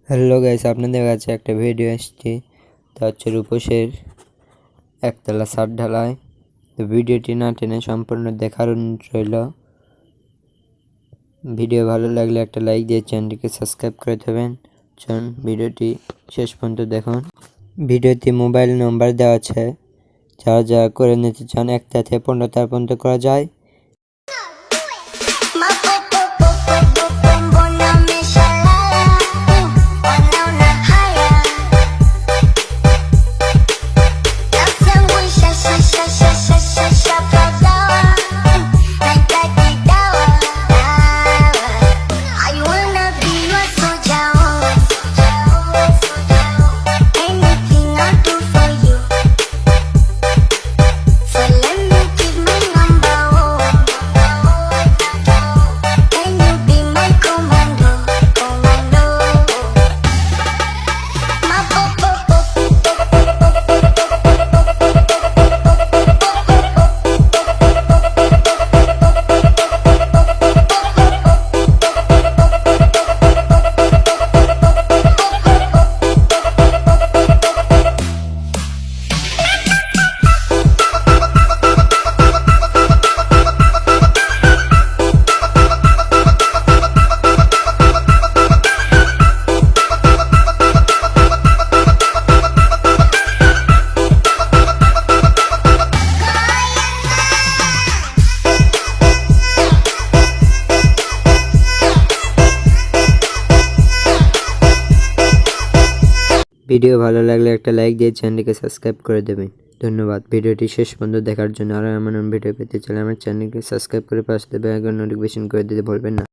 Hello guys, আপনাদের কাছে একটা ভিডিও এসেছি। তা হচ্ছে রূপসের একতলা ছাদ ঢালাই। তো ভিডিওটি না টেনে সম্পূর্ণ দেখার অনুরোধ রইল। ভিডিও ভালো লাগলে একটা লাইক দিয়ে চ্যানেলটিকে সাবস্ক্রাইব করে দেবেন। চলুন ভিডিওটি শেষ পর্যন্ত দেখুন। ভিডিওতে মোবাইল নম্বর দেওয়া আছে, যারা করে নিতে চান 1 থেকে 15 তার পর্যন্ত করা যায়। ভিডিও ভালো লাগলে একটা লাইক দিয়ে চ্যানেলটিকে সাবস্ক্রাইব করে দেবেন। ধন্যবাদ ভিডিওটি শেষ পর্যন্ত দেখার জন্য। আর এমন ভিডিও পেতে চাইলে আমার চ্যানেলকে সাবস্ক্রাইব করে পাশে বেল আইকন নোটিফিকেশন করে দিতে ভুলবেন না।